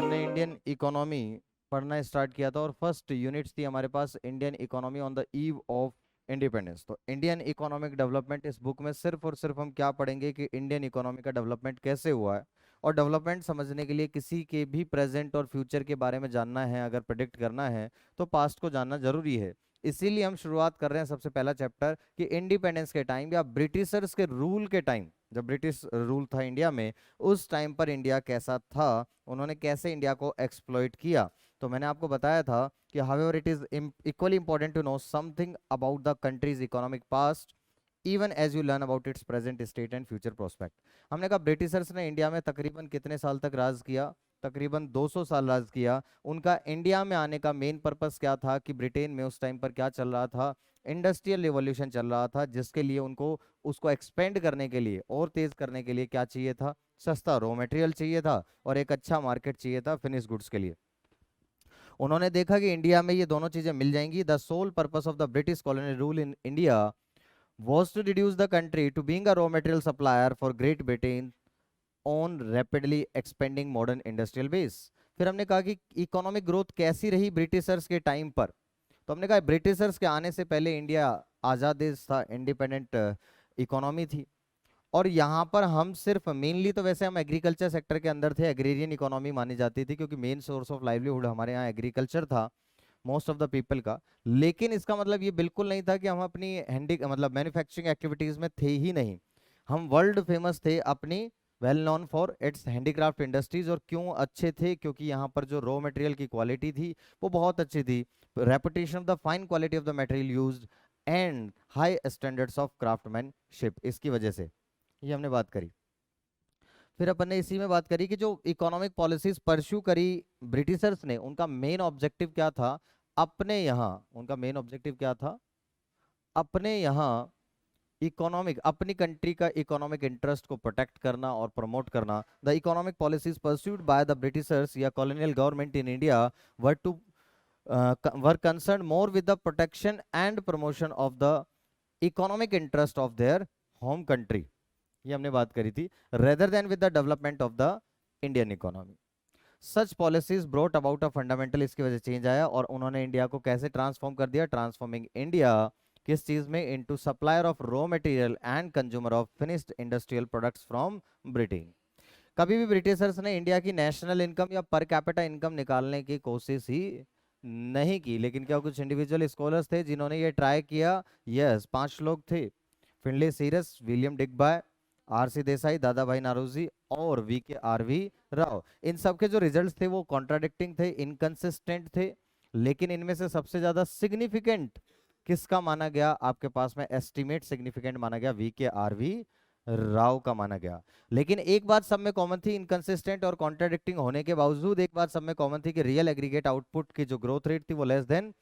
हमने Indian economy पढ़ना start किया था और फर्स्ट यूनिट्स थी हमारे पास Indian economy on the eve of independence. तो इंडियन इकोनॉमिक डेवलपमेंट इस बुक में सिर्फ और सिर्फ हम क्या पढ़ेंगे कि इंडियन इकोनॉमी का डेवलपमेंट कैसे हुआ है। और डेवलपमेंट समझने के लिए किसी के भी प्रेजेंट और फ्यूचर के बारे में जानना है, अगर प्रेडिक्ट करना है तो पास्ट को जानना जरूरी है। इसीलिए हम शुरुआत कर रहे हैं सबसे पहला चैप्टर कि इंडिपेंडेंस के टाइम या ब्रिटिशर्स के रूल के टाइम, जब ब्रिटिश रूल था इंडिया में, उस टाइम पर इंडिया कैसा था, उन्होंने कैसे इंडिया को एक्सप्लॉइट किया। तो मैंने आपको बताया था कि however it is equally important to know something about the country's economic past even as you learn about its present state and future prospect. हमने कहा ब्रिटिशर्स ने इंडिया में तकरीबन कितने साल तक राज किया? तकरीबन 200 साल राज किया। उनका इंडिया में आने का मेन पर्पस क्या था कि ब्रिटेन में उस टाइम पर क्या चल रहा था? इंडस्ट्रियल रिवॉल्यूशन चल रहा था, जिसके लिए उनको उसको एक्सपेंड करने के लिए और तेज करने के लिए क्या चाहिए था? सस्ता रॉ मटेरियल चाहिए था और एक अच्छा मार्केट चाहिए था फिनिश गुड्स के लिए। उन्होंने देखा कि इंडिया में ये दोनों चीजें मिल जाएंगी। The sole purpose of the British colony rule in India was to reduce the country to being a raw material supplier for Great Britain on rapidly expanding modern industrial base। फिर हमने कहा कि इकोनॉमिक ग्रोथ कैसी रही Britishers के time पर। तो हमने कहा ब्रिटिशर्स के आने से पहले इंडिया आज़ाद देश था, इंडिपेंडेंट इकोनॉमी थी। और यहाँ पर हम सिर्फ मेनली, तो वैसे हम एग्रीकल्चर सेक्टर के अंदर थे, एग्रेरियन इकोनॉमी मानी जाती थी क्योंकि मेन सोर्स ऑफ लाइवलीहुड हमारे यहाँ एग्रीकल्चर था मोस्ट ऑफ द पीपल का। लेकिन इसका मतलब ये बिल्कुल नहीं था कि हम अपनी हैंडी मतलब मैन्युफैक्चरिंग एक्टिविटीज में थे ही नहीं। हम वर्ल्ड फेमस थे अपनी well known for its handicraft industries. और क्यों अच्छे थे? क्योंकि यहाँ पर जो रॉ मटेरियल की क्वालिटी थी वो बहुत अच्छी थी। Reputation of the fine quality of the material used and high standards of craftsmanship, इसकी वजह से ये हमने बात करी। फिर अपन ने इसी में बात करी कि जो इकोनॉमिक पॉलिसीज परस्यू करी ब्रिटिशर्स ने, उनका मेन ऑब्जेक्टिव क्या था? अपने यहाँ उनका मेन ऑब्जेक्टिव क्या था? अपने यहाँ इकोनॉमिक, अपनी कंट्री का इकोनॉमिक इंटरेस्ट को प्रोटेक्ट करना और प्रमोट करना। The economic policies pursued by the Britishers या colonial government in India were to were concern more with the protection and promotion of the economic interest of their home country, ये हमने बात करी थी, rather than with the development of the Indian economy. Such policies brought about a fundamental, इसकी वजह से change आया और उन्होंने इंडिया को कैसे ट्रांसफॉर्म कर दिया? ट्रांसफॉर्मिंग इंडिया किस चीज में? Into supplier of raw material and consumer of finished industrial products from Britain. कभी भी ब्रिटिशर्स ने इंडिया की नेशनल इनकम या पर कैपिटा इनकम निकालने की कोशिश ही नहीं की। लेकिन क्या कुछ इंडिविजुअल स्कॉलर्स थे जिन्होंने ये ट्राई किया? यस, 5 लोग थे। Findlay Shirras, William Digby, R C. Desai, Dadabhai Naoroji और वी.के.आर.वी. राव। इन सब के जो रिजल्ट्स थे वो कॉन्ट्राडिक्टिंग थे, इनकंसिस्टेंट थे। लेकिन इनमें से सबसे ज्यादा सिग्निफिकेंट किसका माना गया? आपके पास में एस्टिमेट सिग्निफिकेंट माना गया वी.के.आर.वी. राव का माना गया। लेकिन एक बात सब में कॉमन थी, इनकंसिस्टेंट और कॉन्ट्राडिक्टिंग होने के बावजूद एक बात सब में कॉमन थी कि रियल एग्रीगेट आउटपुट की जो ग्रोथ रेट थी वो लेस देन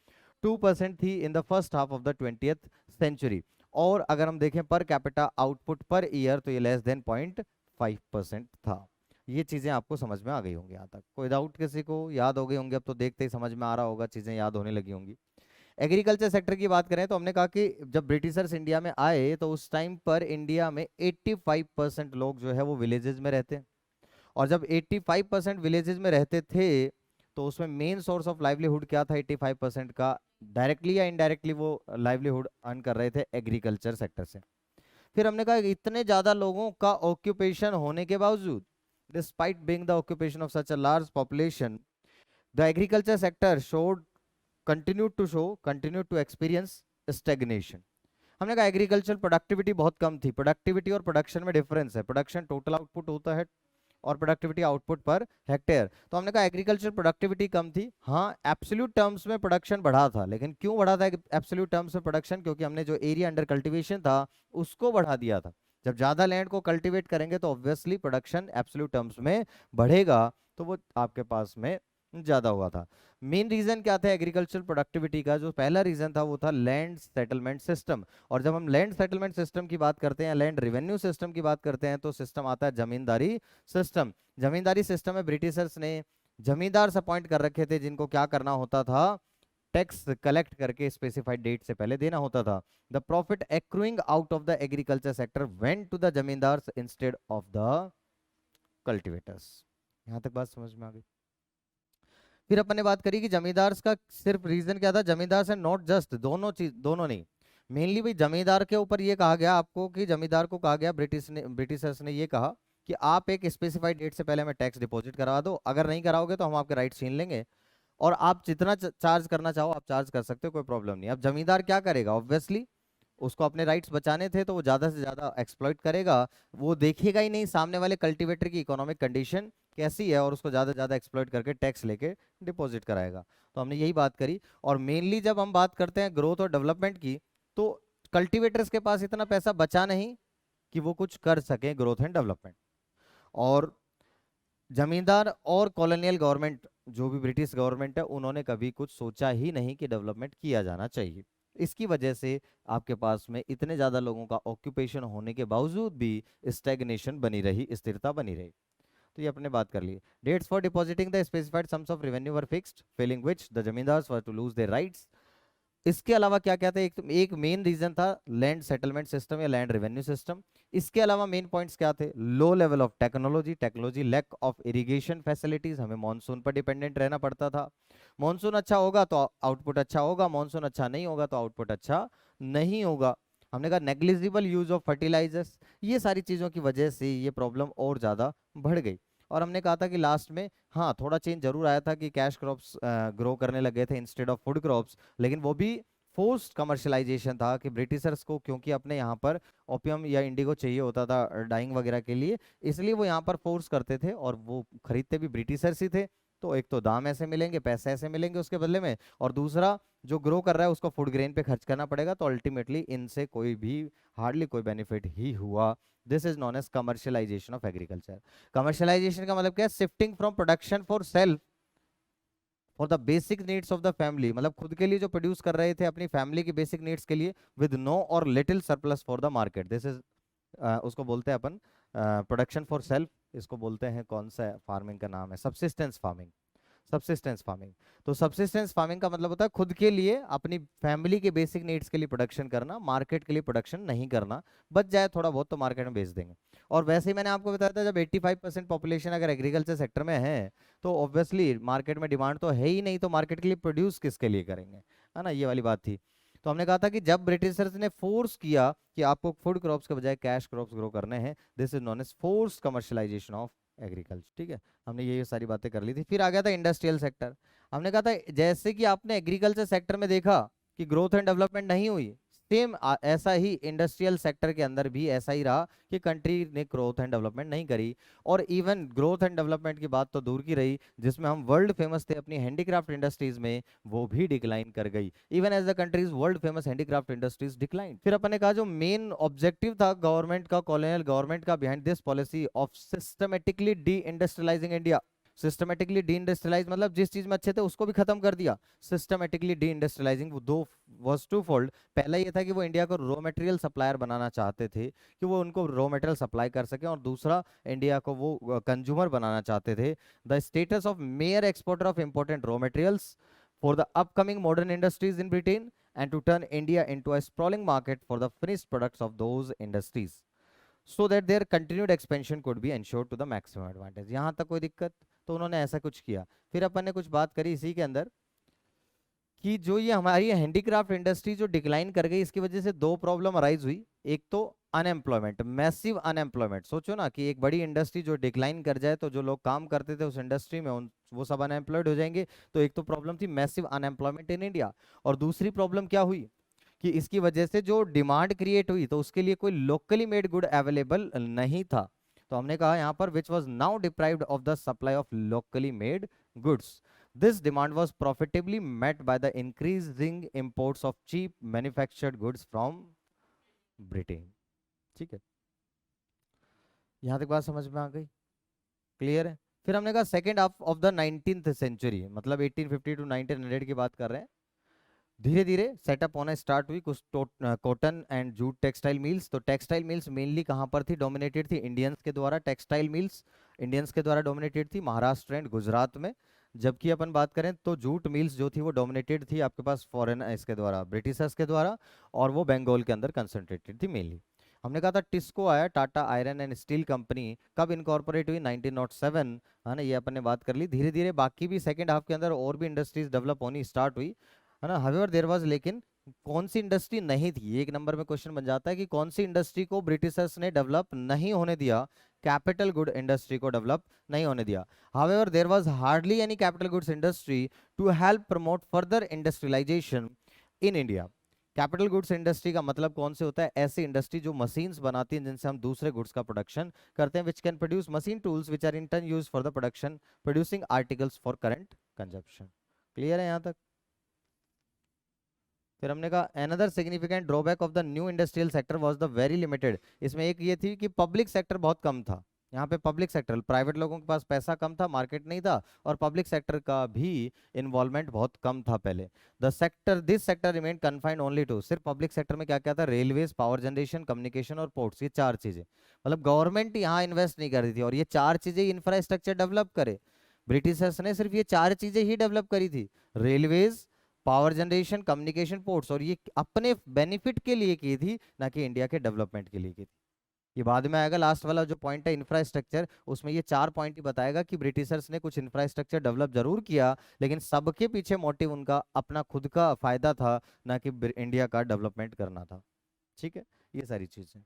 2% थी in the first half of the 20th century. और अगर हम देखें per capita output per year तो ये लेस देन 0.5% था। ये चीजें आपको समझ में आ गई होंगी, यहाँ तक कोई डाउट किसी को? याद हो गई होंगी, अब तो देखते ही समझ में आ रहा होगा, चीजें याद होने लगी होंगी। एग्रीकल्चर सेक्टर की बात करें तो हमने कहा कि जब ब्रिटिशर्स इंडिया में आए तो उस टाइम पर इंडिया में 85% लोग जो है वो विलेजेस में रहते हैं। और जब 85% विलेजेस में रहते थे तो उसमें मेन सोर्स ऑफ लाइवलीहुड क्या था 85% का? डायरेक्टली या इनडायरेक्टली वो लाइवलीहुड अर्न कर रहे थे एग्रीकल्चर सेक्टर से। फिर हमने कहा कि इतने ज्यादा लोगों का ऑक्यूपेशन होने के बावजूद, despite being the occupation of such a large population, the agriculture sector showed continued to experience stagnation। हमने कहा एग्रीकल्चर प्रोडक्टिविटी बहुत कम थी। प्रोडक्टिविटी और प्रोडक्शन में डिफरेंस है, प्रोडक्शन टोटल आउटपुट होता है और प्रोडक्टिविटी आउटपुट पर हेक्टेयर। तो हमने कहा एग्रीकल्चर प्रोडक्टिविटी कम थी। हाँ, एब्सोल्यूट टर्म्स में प्रोडक्शन बढ़ा था। लेकिन क्यों बढ़ा था एब्सोल्यूट टर्म्स में प्रोडक्शन? क्योंकि हमने जो एरिया अंडर कल्टीवेशन था उसको बढ़ा दिया था। जब ज्यादा लैंड को कल्टीवेट करेंगे तो ऑब्वियसली प्रोडक्शन एब्सोल्यूट टर्म्स में बढ़ेगा, तो वो आपके पास में ज्यादा हुआ था। मेन रीजन क्या था एग्रीकल्चर प्रोडक्टिविटी का? जो पहला रीजन था वो था लैंड सेटलमेंट सिस्टम। और जब हम लैंड सेटलमेंट सिस्टम की बात करते हैं, लैंड रेवेन्यू सिस्टम की बात करते हैं, तो सिस्टम आता है जमींदारी सिस्टम। जमींदारी सिस्टम में ब्रिटिशर्स ने जमींदार अपॉइंट कर रखे थे जिनको क्या करना होता था? टैक्स कलेक्ट करके स्पेसिफाइड डेट से पहले देना होता था। The profit accruing out of the agriculture sector went to the zamindars instead of the cultivators. यहां तक बात समझ में आ गई? फिर अपन ने बात करी कि जमींदार का सिर्फ रीजन क्या था, जमींदार से नॉट जस्ट, दोनों चीज, दोनों नहीं, मेनली भाई जमींदार के ऊपर ये कहा गया आपको कि जमींदार को कहा गया, ब्रिटिशर्स ने ये कहा कि आप एक स्पेसिफाइड डेट से पहले हमें टैक्स डिपॉजिट करा दो, अगर नहीं कराओगे तो हम आपके राइट छीन लेंगे, और आप जितना चार्ज करना चाहो आप चार्ज कर सकते हो, कोई प्रॉब्लम नहीं। अब जमींदार क्या करेगा, ऑब्वियसली उसको अपने राइट्स बचाने थे, तो वो ज्यादा से ज्यादा एक्सप्लॉइट करेगा, वो देखेगा ही नहीं सामने वाले कल्टीवेटर की इकोनॉमिक कंडीशन कैसी है, और उसको ज्यादा से ज्यादा एक्सप्लॉइट करके टैक्स लेके डिपॉजिट कराएगा। तो हमने यही बात करी। और मेनली जब हम बात करते हैं ग्रोथ और डेवलपमेंट की, तो कल्टीवेटर्स के पास इतना पैसा बचा नहीं कि वो कुछ कर सके ग्रोथ एंड डेवलपमेंट। और जमींदार और कॉलोनियल गवर्नमेंट, जो भी ब्रिटिश गवर्नमेंट है, उन्होंने कभी कुछ सोचा ही नहीं कि डेवलपमेंट किया जाना चाहिए। इसकी वजह से आपके पास में इतने ज्यादा लोगों का ऑक्यूपेशन होने के बावजूद भी स्टैग्नेशन बनी रही, स्थिरता बनी रही। तो ये अपने बात कर लिए। Dates for depositing the specified sums of revenue were fixed, failing which the zamindars were to lose their rights. इसके अलावा क्या क्या था, एक मेन रीजन था लैंड सेटलमेंट सिस्टम या लैंड रेवेन्यू सिस्टम। इसके अलावा मेन पॉइंट्स क्या थे, low level of technology, lack of irrigation facilities, हमें मॉनसून पर डिपेंडेंट रहना पड़ता था। मॉनसून अच्छा होगा तो आउटपुट अच्छा होगा, मॉनसून अच्छा नहीं होगा तो आउटपुट अच्छा नहीं होगा। हमने कहा नेग्लिजिबल यूज ऑफ फर्टिलाइजर्स, ये सारी चीजों की वजह से ये प्रॉब्लम और ज्यादा बढ़ गई। और हमने कहा था कि लास्ट में हाँ थोड़ा चेंज जरूर आया था कि कैश क्रॉप्स ग्रो करने लगे थे इंस्टेड ऑफ फूड क्रॉप्स, लेकिन वो भी फोर्स्ड कमर्शलाइजेशन था कि ब्रिटिशर्स को क्योंकि अपने यहाँ पर ओपियम या इंडिगो चाहिए होता था डाइंग वगैरह के लिए, इसलिए वो यहाँ पर फोर्स करते थे, और वो खरीदते भी ब्रिटिशर्स ही थे। तो एक तो दाम ऐसे मिलेंगे, पैसे ऐसे मिलेंगे उसके बदले में, और दूसरा जो ग्रो कर रहा है उसको फूड ग्रेन पे खर्च करना पड़ेगा, तो अल्टीमेटली इनसे कोई भी हार्डली कोई बेनिफिट ही हुआ। This is known as commercialisation of agriculture. Commercialisation का मतलब क्या है, shifting from production for self for the basic needs of the family, मतलब खुद के लिए जो प्रोड्यूस कर रहे थे अपनी फैमिली की बेसिक नीड्स के लिए, विद नो और little surplus for the market. This is उसको बोलते हैं अपन प्रोडक्शन फॉर सेल्फ, इसको बोलते हैं, कौन सा फार्मिंग का नाम है, सब्सिस्टेंस फार्मिंग। सब्सिस्टेंस फार्मिंग, तो सब्सिस्टेंस फार्मिंग का मतलब होता है खुद के लिए अपनी फैमिली के बेसिक नीड्स के लिए प्रोडक्शन करना, मार्केट के लिए प्रोडक्शन नहीं करना, बच जाए थोड़ा बहुत तो मार्केट में बेच देंगे। और वैसे ही मैंने आपको बताया था जब 85% पॉपुलेशन अगर एग्रीकल्चर सेक्टर में है, तो ऑब्वियसली मार्केट में डिमांड तो है ही नहीं, तो मार्केट के लिए प्रोड्यूस किसके लिए करेंगे, है ना, ये वाली बात थी। तो हमने कहा था कि जब ब्रिटिशर्स ने फोर्स किया कि आपको फूड क्रॉप्स के बजाय कैश क्रॉप्स ग्रो करने हैं, this is known as force commercialisation of agriculture. ठीक है, हमने ये सारी बातें कर ली थी। फिर आ गया था इंडस्ट्रियल सेक्टर। हमने कहा था जैसे कि आपने एग्रीकल्चर सेक्टर में देखा कि ग्रोथ एंड डेवलपमेंट नहीं हुई, सेम ऐसा ही इंडस्ट्रियल सेक्टर के अंदर भी ऐसा ही रहा कि कंट्री ने ग्रोथ एंड डेवलपमेंट नहीं करी। और इवन ग्रोथ एंड डेवलपमेंट की बात तो दूर की रही, जिसमें हम वर्ल्ड फेमस थे अपनी हैंडीक्राफ्ट इंडस्ट्रीज में, वो भी डिक्लाइन कर गई। Even as the countries world famous handicraft industries decline. फिर अपन ने कहा जो मेन ऑब्जेक्टिव था गवर्नमेंट का, कॉलोनियल गवर्नमेंट का, behind this policy of systematically deindustrialising India. Systematically deindustrialise मतलब जिस चीज में अच्छे थे उसको भी खत्म कर दिया। सिस्टमेटिकली डी इंडस्ट्रियलाइजिंग वो दो वाज टू फोल्ड। पहला ये था कि वो इंडिया को रॉ मटेरियल सप्लायर बनाना चाहते थे कि वो उनको रॉ मटेरियल सप्लाई कर सके, और दूसरा इंडिया को वो कंज्यूमर बनाना चाहते थे। The status of mayor exporter of important raw materials for the upcoming modern industries in Britain and to turn India into a sprawling market for the finished products of those industries so that their continued expansion could be ensured to the maximum advantage। यहाँ तक कोई दिक्कत, तो उन्होंने ऐसा कुछ किया। फिर अपन ने कुछ बात करी इसी के अंदर कि जो ये हमारी हैंडीक्राफ्ट इंडस्ट्री जो डिक्लाइन कर गई, इसकी वजह से दो प्रॉब्लम अराइज हुई। एक तो अनएम्प्लॉयमेंट, मैसिव अनएम्प्लॉयमेंट। सोचो ना कि एक बड़ी इंडस्ट्री जो डिक्लाइन कर जाए तो जो लोग काम करते थे उस इंडस्ट्री में उन वो सब अनएम्प्लॉयड हो जाएंगे। तो एक तो प्रॉब्लम थी मैसिव अनएम्प्लॉयमेंट इन इंडिया, और दूसरी प्रॉब्लम क्या हुई कि इसकी वजह से जो डिमांड क्रिएट हुई तो उसके लिए कोई लोकली मेड गुड अवेलेबल नहीं था। तो हमने कहा यहाँ पर which was now deprived of the supply of locally made goods. This demand was profitably met by the increasing imports of cheap manufactured goods from Britain। ठीक है, यहां तक बात समझ में आ गई, क्लियर है। फिर हमने कहा second half of the 19th century, मतलब 1850 टू 1900 की बात कर रहे हैं, धीरे धीरे सेटअप होना स्टार्ट हुई कुछ cotton and jute textile mills. तो टेक्सटाइल मिल्स मेनली कहाँ पर थी, डोमिनेटेड थी इंडियंस के द्वारा। टेक्सटाइल मिल्स इंडियंस के द्वारा डोमिनेटेड थी महाराष्ट्र एंड गुजरात में। जबकि अपन बात करें तो जूट मिल्स जो थी वो डोमिनेटेड थी आपके पास फॉरेन इसके द्वारा, ब्रिटिशर्स के द्वारा, और वो बंगाल के अंदर कंसंट्रेटेड थी मेनली। हमने कहा था टिस्को आया, Tata iron and steel company, कब इनकॉर्पोरेट हुई? 1907, है ना, ये अपन ने बात कर ली। धीरे धीरे बाकी भी सेकंड हाफ के अंदर और भी इंडस्ट्रीज डेवलप होनी स्टार्ट हुई, है ना। हावेवर देयर वाज, लेकिन कौन सी इंडस्ट्री नहीं थी, एक नंबर में क्वेश्चन बन जाता है कि कौन सी इंडस्ट्री को ब्रिटिशर्स ने डेवलप नहीं होने दिया? कैपिटल गुड इंडस्ट्री को डेवलप नहीं होने दिया। However there was hardly any capital goods industry to help promote further industrialisation in India. Capital goods industry का मतलब कौन से होता है? ऐसी इंडस्ट्री जो मशीन्स बनाती हैं जिनसे हम दूसरे गुड्स का प्रोडक्शन करते हैं, which can produce machine tools which are in turn used for the production producing articles for current consumption. Clear है यहाँ तक? फिर हमने कहा another significant drawback of the new industrial sector was the very limited. इसमें एक ये थी कि पब्लिक सेक्टर बहुत कम था। यहाँ पे पब्लिक सेक्टर, प्राइवेट लोगों के पास पैसा कम था, मार्केट नहीं था, और पब्लिक सेक्टर का भी इन्वॉल्वमेंट बहुत कम था पहले। The sector this sector remain confined only to, सिर्फ पब्लिक सेक्टर में क्या क्या था? रेलवेज, पावर जनरेशन, कम्युनिकेशन और पोर्ट्स, ये चार चीजें। मतलब गवर्नमेंट यहाँ इन्वेस्ट नहीं कर रही थी, और ये चार चीजें इंफ्रास्ट्रक्चर डेवलप करे। ब्रिटिशर्स ने सिर्फ ये चार चीजें ही डेवलप करी थी, railways, power generation, communication, ports, और ये अपने बेनिफिट के लिए की थी, ना कि इंडिया के डेवलपमेंट के लिए की थी। ये बाद में आएगा, लास्ट वाला जो पॉइंट है इंफ्रास्ट्रक्चर, उसमें ये चार पॉइंट ही बताएगा कि ब्रिटिशर्स ने कुछ इंफ्रास्ट्रक्चर डेवलप जरूर किया, लेकिन सबके पीछे मोटिव उनका अपना खुद का फायदा था, ना कि इंडिया का डेवलपमेंट करना था। ठीक है, ये सारी चीजें।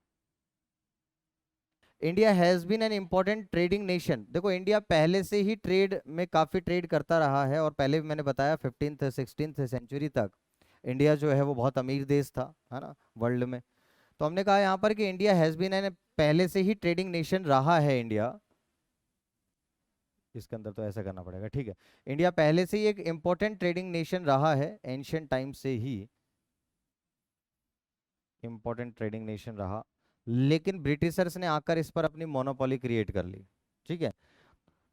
India has been an important trading nation. देखो इंडिया पहले से ही ट्रेड में काफी ट्रेड करता रहा है, और पहले भी मैंने बताया 15th 16th सेंचुरी तक इंडिया जो है वो बहुत अमीर देश था, है ना, वर्ल्ड में। तो हमने कहा यहाँ पर कि इंडिया हैज बीन एन, पहले से ही ट्रेडिंग नेशन रहा है इंडिया। इसके अंदर तो ऐसा करना पड़ेगा, ठीक है। इंडिया पहले से ही एक इंपॉर्टेंट ट्रेडिंग नेशन रहा है, एंशियंट टाइम से ही इंपॉर्टेंट ट्रेडिंग नेशन रहा, लेकिन ब्रिटिशर्स ने आकर इस पर अपनी मोनोपोली क्रिएट कर ली। ठीक है,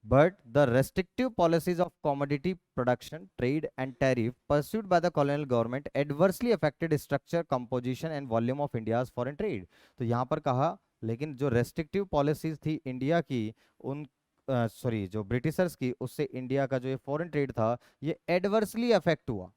but the restrictive policies of commodity production, trade and tariff pursued by the colonial government adversely affected structure, composition and volume of India's foreign trade। तो यहाँ पर कहा, लेकिन जो रेस्ट्रिक्टिव पॉलिसीज थी इंडिया की, उन सॉरी जो ब्रिटिशर्स की, उससे इंडिया का जो ये फॉरेन ट्रेड था ये एडवर्सली अफेक्ट हुआ।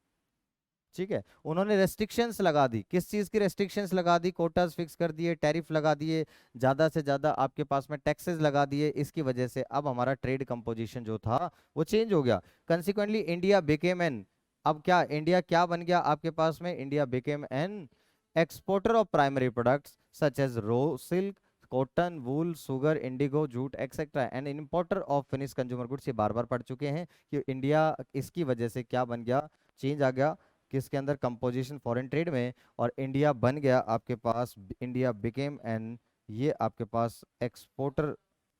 ठीक है, उन्होंने रेस्ट्रिक्शंस लगा दी। किस चीज की रेस्ट्रिक्शंस लगा दी? कोटास फिक्स कर दिए, टैरिफ लगा दिए, ज्यादा से ज्यादा आपके पास में टैक्सेस लगा दिए। इसकी वजह से अब हमारा ट्रेड कंपोजिशन जो था वो चेंज हो गया। कंसिक्वेंटली इंडिया बिकेम एन, अब क्या इंडिया क्या बन गया आपके पास में? India became an exporter of primary products such as raw silk, cotton, wool, sugar, indigo, jute etcetera, and importer of finish consumer goods. ये बार बार पढ़ चुके हैं कि इंडिया इसकी वजह से क्या बन गया? चेंज आ गया किसके अंदर? कंपोजिशन फॉरेन ट्रेड में। और इंडिया बन गया आपके पास, इंडिया बिकेम एन, ये आपके पास exporter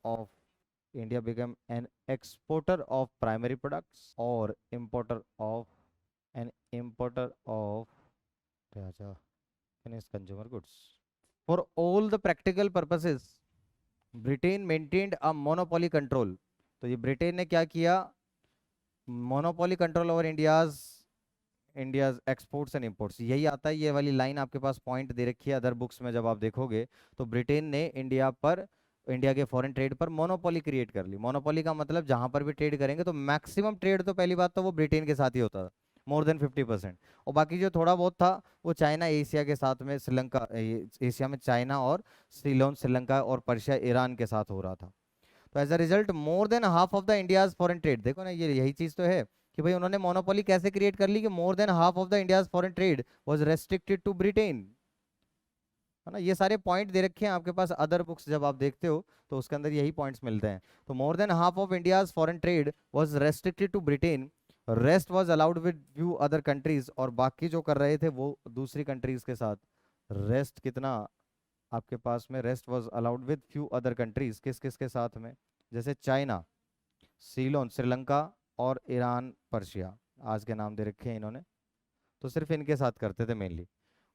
of, India became an exporter of primary products और importer of, an importer of finish consumer goods. For all the practical purposes Britain maintained a monopoly control. तो ये Britain ने क्या किया? Monopoly control over India's exports and imports. यही आता है, ये वाली लाइन आपके पास पॉइंट दे रखी है अदर बुक्स में, जब आप देखोगे तो ब्रिटेन ने इंडिया पर, इंडिया के फॉरेन ट्रेड पर मोनोपोली क्रिएट कर ली। मोनोपोली का मतलब जहां पर भी ट्रेड करेंगे तो मैक्सिमम ट्रेड तो पहली बात तो वो ब्रिटेन के साथ ही होता था, मोर देन 50%। और बाकी जो थोड़ा बहुत था वो चाइना, एशिया के साथ में, श्रीलंका, एशिया में चाइना और सीलोन, श्रीलंका और पर्शिया, ईरान के साथ हो रहा था। तो as a result more than half of the India's foreign trade, देखो ना, ये यही चीज तो है कि भाई उन्होंने मोनोपोली कैसे क्रिएट कर ली कि more than half of the India's foreign trade was restricted to Britain, है ना। ये सारे पॉइंट दे रखे हैं आपके पास अदर बुक्स, जब आप देखते हो तो उसके अंदर यही पॉइंट्स मिलते हैं। तो more than half of India's foreign trade was restricted to Britain, rest was allowed with few other countries, और बाकी जो कर रहे थे वो दूसरी कंट्रीज के साथ। रेस्ट कितना आपके पास में? Rest was allowed with few other countries, किस किस के साथ में? जैसे चाइना, सीलोन, श्रीलंका और ईरान, पर्शिया, आज के नाम दे रखे हैं इन्होंने, तो सिर्फ इनके साथ करते थे मेनली।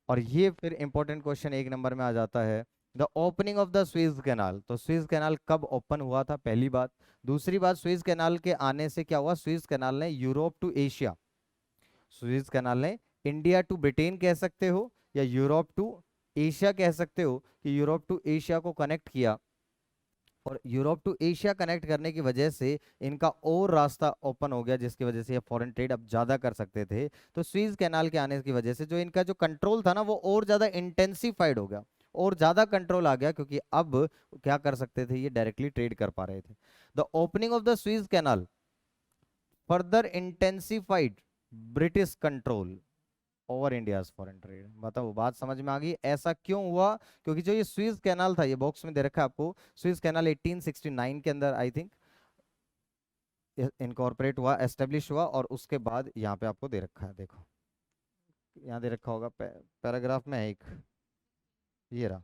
और ये फिर इंपॉर्टेंट क्वेश्चन एक नंबर में आ जाता है, the opening of the Suez canal. तो स्वेज कैनाल कब ओपन हुआ था? पहली बात। दूसरी बात, स्वेज कैनाल के आने से क्या हुआ? स्वेज कैनाल ने Europe to Asia, Suez canal ने इंडिया टू ब्रिटेन कह सकते हो, या यूरोप टू एशिया कह सकते हो, कि यूरोप टू एशिया को कनेक्ट किया। और यूरोप टू एशिया कनेक्ट करने की वजह से इनका और रास्ता ओपन हो गया, जिसकी वजह से ये फॉरेन ट्रेड अब ज्यादा कर सकते थे। तो स्वीज कैनाल के आने की वजह से जो इनका जो कंट्रोल था ना वो और ज्यादा इंटेंसिफाइड हो गया, और ज्यादा कंट्रोल आ गया, क्योंकि अब क्या कर सकते थे, ये डायरेक्टली ट्रेड कर पा रहे थे। The opening of the Suez canal further intensified British control over India's foreign trade. बताओ, बात समझ में आ गई? ऐसा क्यों हुआ? क्योंकि जो ये स्विस कैनाल था, ये बॉक्स में दे रखा है आपको, स्विस कैनाल 1869 के अंदर आई थिंक इनकॉर्पोरेट हुआ, एस्टेब्लिश हुआ, और उसके बाद यहाँ पे आपको दे रखा है, देखो यहाँ दे रखा होगा, पैराग्राफ में है एक, ये रहा,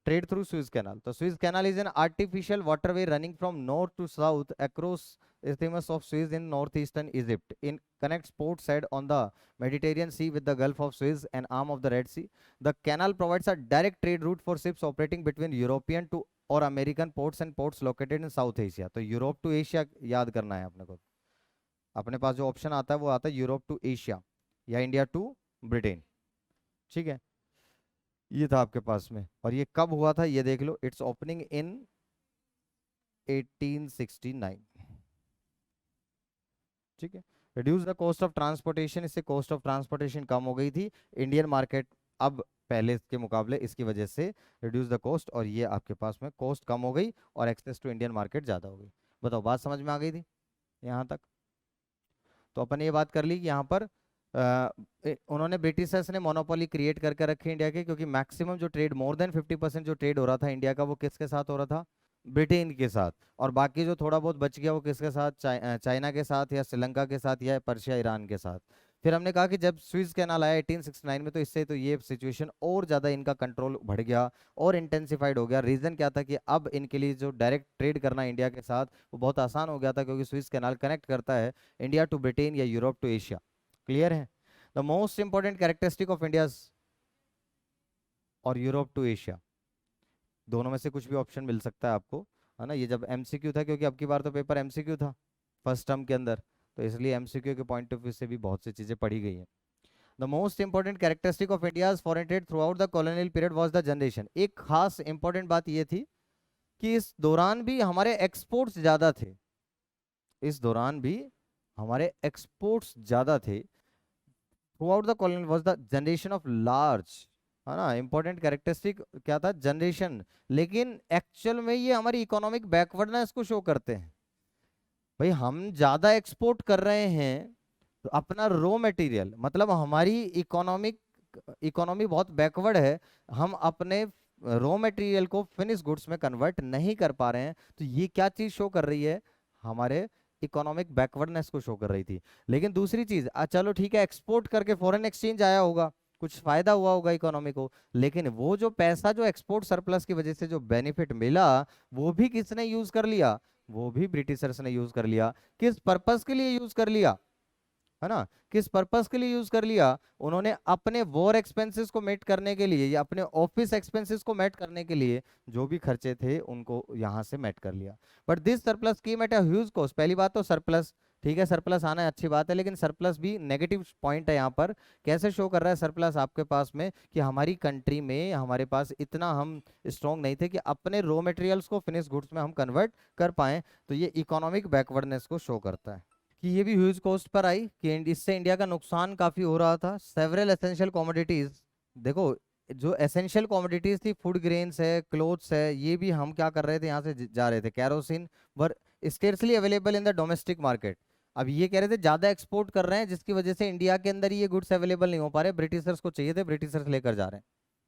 trade through Suez Canal. The Suez Canal is an artificial waterway running from north to south across Isthmus of Suez in northeastern Egypt. It connects port side on the Mediterranean Sea with the Gulf of Suez, an arm of the Red Sea. The canal provides a direct trade route for ships operating between European to और American ports and ports located in south Asia. तो Europe to Asia याद करना है अपने को। अपने पास जो option आता है वो आता है यूरोप टू एशिया या इंडिया टू ब्रिटेन, ठीक है। ये था आपके पास में, और ये कब हुआ था ये देख लो, इट्स ओपनिंग इन 1869, ठीक है। Reduce the cost of transportation, इससे कॉस्ट ऑफ ट्रांसपोर्टेशन कम हो गई थी इंडियन मार्केट अब पहले के मुकाबले, इसकी वजह से रिड्यूस द कॉस्ट, और ये आपके पास में कॉस्ट कम हो गई और एक्सेस टू इंडियन मार्केट ज्यादा हो गई। बताओ, बात समझ में आ गई थी यहाँ तक? तो अपन ये बात कर ली कि यहाँ पर उन्होंने ब्रिटिशर्स ने मोनोपोली क्रिएट करके रखी इंडिया के, क्योंकि मैक्सिमम जो ट्रेड, मोर देन 50% जो ट्रेड हो रहा था इंडिया का, वो किसके साथ हो रहा था? ब्रिटेन के साथ। और बाकी जो थोड़ा बहुत बच गया वो किसके साथ? चाइना के साथ या श्रीलंका के साथ या पर्शिया ईरान के साथ। फिर हमने कहा कि जब स्विस कैनाल आया 1869 में, तो इससे तो ये सिचुएशन और ज़्यादा इनका कंट्रोल बढ़ गया और इंटेंसिफाइड हो गया। रीज़न क्या था कि अब इनके लिए जो डायरेक्ट ट्रेड करना इंडिया के साथ वो बहुत आसान हो गया था, क्योंकि स्विस कैनाल कनेक्ट करता है इंडिया टू ब्रिटेन या यूरोप टू एशिया। क्लियर है? The most important characteristic of India और यूरोप टू एशिया, दोनों में से कुछ भी ऑप्शन मिल सकता है आपको, है ना। ये जब एमसीक्यू था, क्योंकि अब की बार तो पेपर एमसीक्यू था फर्स्ट टर्म के अंदर, तो इसलिए एमसीक्यू के पॉइंट ऑफ व्यू से भी बहुत सी चीजें पढ़ी गई हैं। The most important characteristic of India's foreign trade through out the colonial period was the generation. एक खास इंपॉर्टेंट बात ये थी कि इस दौरान भी हमारे एक्सपोर्ट्स ज्यादा थे, इस दौरान भी हमारे एक्सपोर्ट्स ज्यादा थे। Through out the colony was the generation of large, है ना। इंपॉर्टेंट कैरेक्टरिस्टिक क्या था? जनरेशन। लेकिन एक्चुअल में ये हमारी इकोनॉमिक बैकवर्डनेस को शो करते हैं। भाई हम ज्यादा एक्सपोर्ट कर रहे हैं, तो अपना रॉ मटेरियल, मतलब हमारी इकोनॉमी बहुत बैकवर्ड है, हम अपने रॉ मटेरियल को फिनिश गुड्स में कन्वर्ट नहीं कर पा रहे हैं। तो ये क्या चीज शो कर रही है? हमारे इकोनॉमिक बैकवर्डनेस को शो कर रही थी। लेकिन दूसरी चीज, चलो ठीक है, एक्सपोर्ट करके फॉरेन एक्सचेंज आया होगा, कुछ फायदा हुआ होगा इकोनॉमी को, लेकिन वो जो पैसा जो एक्सपोर्ट सरप्लस की वजह से जो बेनिफिट मिला, वो भी किसने यूज कर लिया? वो भी ब्रिटिशर्स ने यूज कर लिया। किस पर्पस के लिए यूज कर लिया? है ना, किस पर्पस के लिए यूज कर लिया? उन्होंने अपने वॉर एक्सपेंसेस को मेट करने के लिए या अपने ऑफिस एक्सपेंसेस को मेट करने के लिए जो भी खर्चे थे उनको यहां से मेट कर लिया। But this surplus came at a huge cost. पहली बात तो सरप्लस, ठीक है, सरप्लस आना है अच्छी बात है, लेकिन सरप्लस भी नेगेटिव पॉइंट है यहाँ पर। कैसे शो कर रहा है सरप्लस आपके पास में? कि हमारी कंट्री में हमारे पास इतना हम स्ट्रॉन्ग नहीं थे कि अपने रॉ मटेरियल्स को फिनिश गुड्स में हम कन्वर्ट कर पाए। तो ये इकोनॉमिक बैकवर्डनेस को शो करता है कि ये भी ह्यूज कॉस्ट पर आई, कि इससे इंडिया का नुकसान काफी हो रहा था। सेवरल एसेंशियल कमोडिटीज, देखो जो एसेंशियल कमोडिटीज थी, फूड ग्रेन्स है, क्लोथ्स है, ये भी हम क्या कर रहे थे, यहाँ से जा रहे थे। Kerosene were scarcely available in the domestic market. अब ये कह रहे थे ज्यादा एक्सपोर्ट कर रहे हैं, जिसकी वजह से इंडिया के अंदर ये गुड्स अवेलेबल नहीं हो पा रहे, ब्रिटिशर्स को चाहिए थे, ब्रिटिशर्स लेकर जा रहे हैं।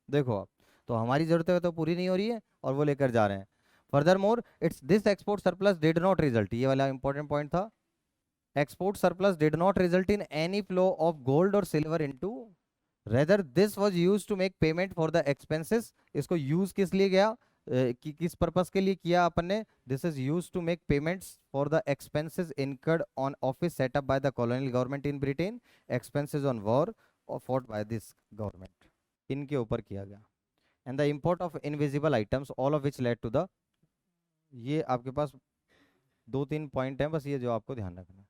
देखो आप, तो हमारी जरूरतें तो पूरी नहीं हो रही है और वो लेकर जा रहे हैं। Further more it's this export surplus did not result, ये वाला इंपॉर्टेंट पॉइंट था, export surplus did not result in any flow of gold or silver into, rather this was used to make payment for the expenses। इसको use किस लिए गया, कि किस purpose के लिए किया अपन ने? this is used to make payments for the expenses incurred on office set up by the colonial government in Britain, expenses on war or fought by this government, इनके ऊपर किया गया। and the import of invisible items all of which led to the, ये आपके पास 2-3 point हैं बस, ये जो आपको ध्यान रखना है।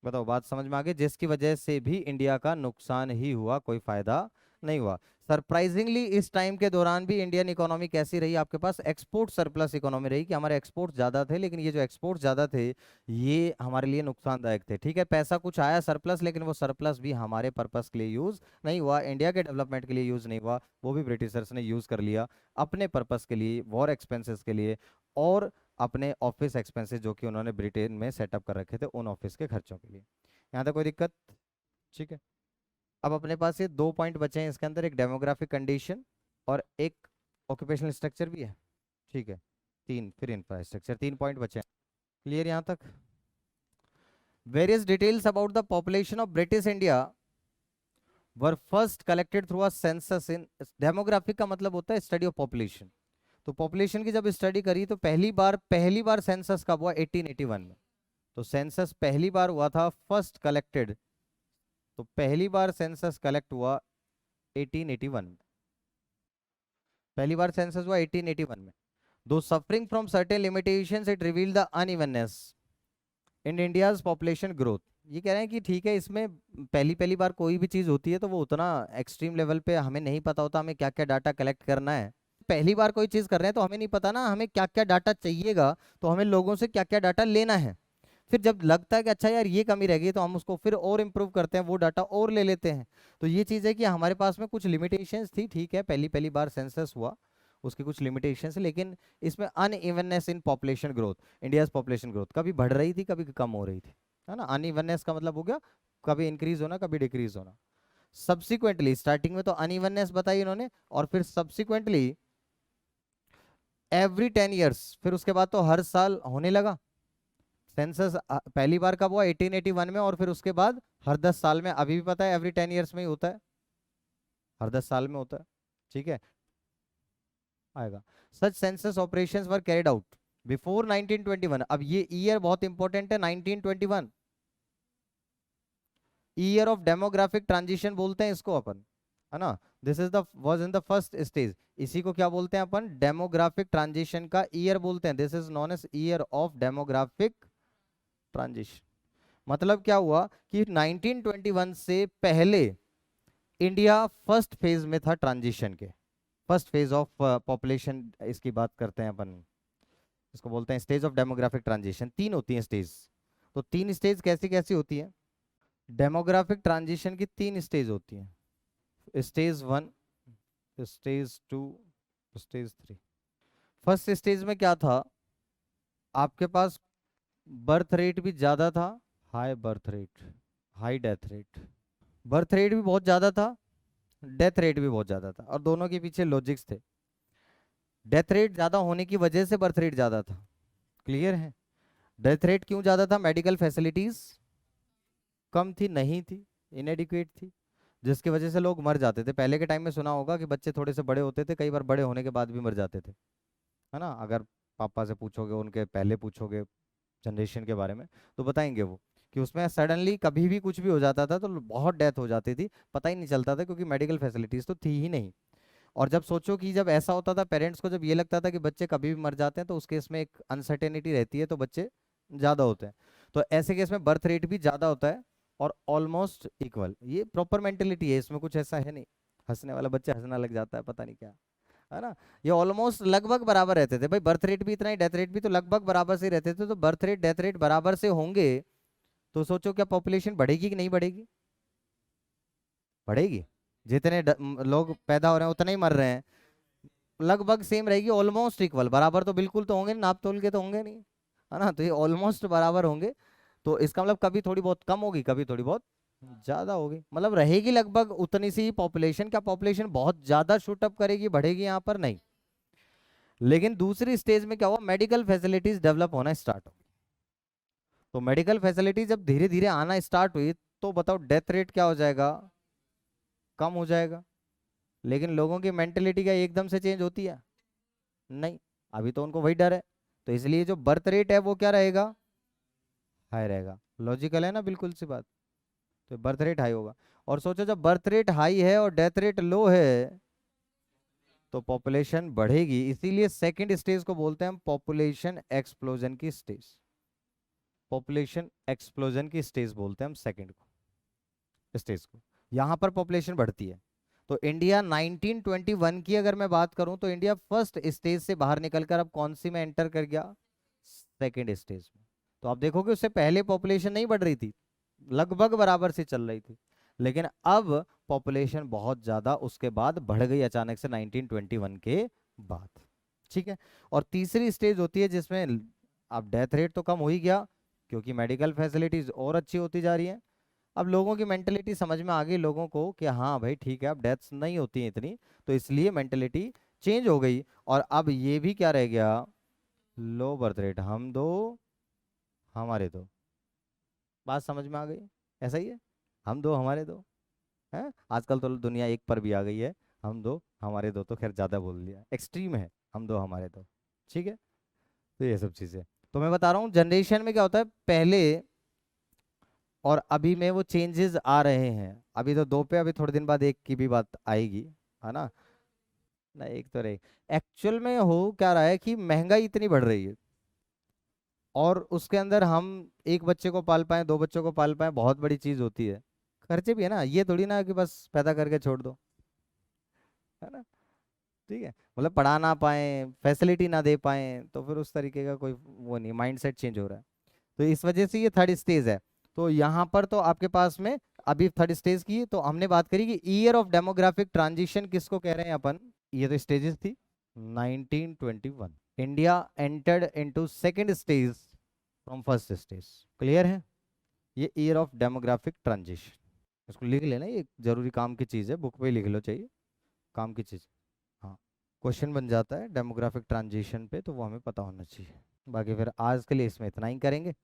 बताओ, बात समझ में आ गई? जिसकी वजह से भी इंडिया का नुकसान ही हुआ, कोई फायदा नहीं हुआ। सरप्राइजिंगली इस टाइम के दौरान भी इंडियन इकोनॉमी कैसी रही, आपके पास एक्सपोर्ट सरप्लस इकोनॉमी रही, कि हमारे एक्सपोर्ट ज्यादा थे, लेकिन ये जो एक्सपोर्ट ज्यादा थे ये हमारे लिए नुकसानदायक थे। ठीक है, पैसा कुछ आया सरप्लस, लेकिन वो सरप्लस भी हमारे पर्पस के लिए यूज नहीं हुआ, इंडिया के डेवलपमेंट के लिए यूज नहीं हुआ, वो भी ब्रिटिशर्स ने यूज कर लिया अपने पर्पस के लिए, वॉर एक्सपेंसेस के लिए, और अपने ऑफिस एक्सपेंसेस जो कि उन्होंने ब्रिटेन में सेटअप कर रखे थे उन ऑफिस के खर्चों के लिए। यहाँ तक कोई दिक्कत? ठीक है। अब अपने पास ये दो पॉइंट बचे हैं इसके अंदर, एक डेमोग्राफिक कंडीशन और एक ऑक्यूपेशनल स्ट्रक्चर भी है। ठीक है, तीन, फिर इंफ्रास्ट्रक्चर, तीन पॉइंट बचे हैं। क्लियर यहाँ तक? Various details about the population of British India were first collected through a census in. Demographic का मतलब होता है स्टडी ऑफ पॉपुलेशन। तो पॉपुलेशन की जब स्टडी करी तो पहली बार सेंसस कब हुआ? 1881 में। तो सेंसस पहली बार हुआ था, फर्स्ट कलेक्टेड, तो पहली बार सेंसस कलेक्ट हुआ 1881 में। पहली बार सेंसस हुआ 1881 में। दो suffering from certain limitations it reveal the unevenness in India's population growth. ये कह रहे हैं कि ठीक है, इसमें पहली पहली बार कोई भी चीज होती है तो वो उतना एक्सट्रीम लेवल पे हमें नहीं पता होता हमें क्या क्या डाटा कलेक्ट करना है। पहली बार कोई चीज कर रहे हैं तो हमें नहीं पता ना हमें क्या क्या डाटा चाहिएगा, तो हमें लोगों से क्या क्या डाटा लेना है। फिर जब लगता है कि अच्छा यार ये कमी रह गई तो हम उसको फिर और इम्प्रूव करते हैं, वो डाटा और ले लेते हैं। तो ये चीज़ है कि हमारे पास में कुछ लिमिटेशंस थी, ठीक है, पहली पहली बार सेंसस हुआ, उसकी कुछ लिमिटेशंस, लेकिन इसमें unevenness in population growth, India's population growth कभी बढ़ रही थी कभी कम हो रही थी, है ना। अनइवननेस का मतलब हो गया कभी इंक्रीज होना कभी डिक्रीज होना। सब्सिक्वेंटली स्टार्टिंग में तो अनइवननेस बताई इन्होंने, और फिर सब्सिक्वेंटली एवरी 10 ईयर्स, फिर उसके बाद तो हर साल होने लगा सेंसस। पहली बार कब हुआ? 1881 में, और फिर उसके बाद हर 10 साल में। अभी भी पता है एवरी 10 ईयर्स में ही होता है, हर 10 साल में होता है। ठीक है, आएगा। सच सेंसस ऑपरेशंस वर कैरिड आउट बिफोर 1921। अब ये ईयर बहुत इंपॉर्टेंट है, 1921, ईयर ऑफ डेमोग्राफिक ट्रांजिशन बोलते हैं इसको अपन, है ना। This is the was in the first stage, इसी को क्या बोलते हैं अपन? डेमोग्राफिक ट्रांजिशन का ईयर बोलते हैं। This is known as year of demographic transition. मतलब क्या हुआ कि 1921 से पहले इंडिया फर्स्ट फेज में था ट्रांजिशन के, फर्स्ट फेज ऑफ पॉपुलेशन इसकी बात करते हैं अपन, इसको बोलते हैं स्टेज ऑफ डेमोग्राफिक ट्रांजिशन। तीन होती हैं स्टेज, तो तीन स्टेज कैसी कैसी होती है? डेमोग्राफिक ट्रांजिशन की तीन स्टेज होती हैं, stage 1, stage 2, stage 3। First stage में क्या था? आपके पास बर्थ रेट भी ज्यादा था, high birth rate, high death rate, birth rate भी बहुत ज्यादा था, डेथ रेट भी बहुत ज्यादा था, और दोनों के पीछे लॉजिक्स थे। डेथ रेट ज्यादा होने की वजह से बर्थ रेट ज्यादा था, क्लियर है। डेथ रेट क्यों ज्यादा था? मेडिकल फैसिलिटीज कम थी, नहीं थी, इनएडिक्वेट थी, जिसकी वजह से लोग मर जाते थे। पहले के टाइम में सुना होगा कि बच्चे थोड़े से बड़े होते थे, कई बार बड़े होने के बाद भी मर जाते थे, है ना। अगर पापा से पूछोगे, उनके पहले पूछोगे जनरेशन के बारे में, तो बताएंगे वो कि उसमें सडनली कभी भी कुछ भी हो जाता था तो बहुत डेथ हो जाती थी, पता ही नहीं चलता था, क्योंकि मेडिकल फैसिलिटीज तो थी ही नहीं। और जब सोचो कि जब ऐसा होता था, पेरेंट्स को जब ये लगता था कि बच्चे कभी भी मर जाते हैं, तो उस केस में एक अनसर्टेनिटी रहती है, तो बच्चे ज़्यादा होते हैं। तो ऐसे केस में बर्थ रेट भी ज़्यादा होता है और ऑलमोस्ट इक्वल। ये प्रॉपर मेंटेलिटी है, इसमें कुछ ऐसा है नहीं हंसने वाला बच्चा हंसना लग जाता है पता नहीं क्या, है ना। ये ऑलमोस्ट लगभग बराबर रहते थे भाई, बर्थ रेट भी इतना ही, डेथ रेट भी तो लगभग बराबर से ही रहते थे। तो बर्थ रेट डेथ रेट बराबर से होंगे तो सोचो क्या पॉपुलेशन बढ़ेगी कि नहीं बढ़ेगी? बढ़ेगी। जितने लोग पैदा हो रहे हैं उतने ही मर रहे हैं, लगभग सेम रहेगी, ऑलमोस्ट इक्वल। बराबर तो बिल्कुल तो होंगे नहीं, नाप तोल के तो होंगे नहीं, है ना। तो ये ऑलमोस्ट बराबर होंगे, तो इसका मतलब कभी थोड़ी बहुत कम होगी कभी थोड़ी बहुत ज्यादा होगी, मतलब रहेगी लगभग उतनी सी पॉपुलेशन। क्या पॉपुलेशन बहुत ज्यादा शूटअप करेगी, बढ़ेगी? यहाँ पर नहीं। लेकिन दूसरी स्टेज में क्या हुआ? मेडिकल फैसिलिटीज डेवलप होना स्टार्ट हो। तो मेडिकल फैसिलिटी जब धीरे धीरे आना स्टार्ट हुई, तो बताओ डेथ रेट क्या हो जाएगा? कम हो जाएगा। लेकिन लोगों की मेंटेलिटी क्या एकदम से चेंज होती है? नहीं, अभी तो उनको वही डर है, तो इसलिए जो बर्थ रेट है वो क्या रहेगा? हाई रहेगा। लॉजिकल है ना, बिल्कुल सी बात। तो बर्थ रेट हाई होगा। और सोचो जब बर्थ रेट हाई है और डेथ रेट लो है, तो पॉपुलेशन बढ़ेगी। इसीलिए सेकंड स्टेज को बोलते हैं हम पॉपुलेशन एक्सप्लोजन की स्टेज, पॉपुलेशन एक्सप्लोजन की स्टेज बोलते हैं हम सेकंड को स्टेज को। यहां पर पॉपुलेशन बढ़ती है, तो इंडिया 1921 की अगर मैं बात करूं तो इंडिया फर्स्ट स्टेज से बाहर निकलकर अब कौन सी में एंटर कर गया, सेकेंड स्टेज में। तो आप देखोगे उससे पहले पॉपुलेशन नहीं बढ़ रही थी, लगभग बराबर से चल रही थी, लेकिन अब पॉपुलेशन बहुत ज्यादा उसके बाद बढ़ गई अचानक से 1921 के बाद। ठीक है। और तीसरी स्टेज होती है जिसमें अब डेथ रेट तो कम हो ही गया क्योंकि मेडिकल फैसिलिटीज और अच्छी होती जा रही है। अब लोगों की मेंटेलिटी समझ में आ गई लोगों को कि हाँ भाई ठीक है अब डेथ्स नहीं होती हैं इतनी, तो इसलिए मेंटेलिटी चेंज हो गई। और अब ये भी क्या रह गया, लो बर्थ रेट, हम दो हमारे दो। बात समझ में आ गई, ऐसा ही है, हम दो हमारे दो है। आजकल तो दुनिया एक पर भी आ गई है, हम दो हमारे दो तो खैर ज्यादा बोल दिया, एक्सट्रीम है, हम दो हमारे दो। ठीक है। तो ये सब चीजें तो मैं बता रहा हूँ जनरेशन में क्या होता है पहले और अभी में वो चेंजेस आ रहे हैं। अभी तो दो पे, अभी थोड़े दिन बाद एक की भी बात आएगी, है ना। ना एक तो रही, एक्चुअल में हो क्या रहा है कि महंगाई इतनी बढ़ रही है और उसके अंदर हम एक बच्चे को पाल पाए, दो बच्चों को पाल पाए, बहुत बड़ी चीज होती है। खर्चे भी है ना, ये थोड़ी ना कि बस पैदा करके छोड़ दो, है ना। ठीक है, मतलब पढ़ा ना पाए, फैसिलिटी ना दे पाए, तो फिर उस तरीके का कोई वो नहीं, माइंडसेट चेंज हो रहा है। तो इस वजह से ये थर्ड स्टेज है। तो यहाँ पर तो आपके पास में अभी थर्ड स्टेज की तो हमने बात करी कि ईयर ऑफ डेमोग्राफिक ट्रांजिशन किसको कह रहे हैं अपन, ये तो स्टेजेस थी। 1921 India entered into second stage from first stage. Clear है, ये ईयर ऑफ डेमोग्राफिक ट्रांजिशन, इसको लिख लेना, ये जरूरी काम की चीज़ है, बुक पे लिख लो, चाहिए काम की चीज़। हाँ, क्वेश्चन बन जाता है डेमोग्राफिक ट्रांजिशन पे, तो वो हमें पता होना चाहिए। बाकी फिर आज के लिए इसमें इतना ही करेंगे।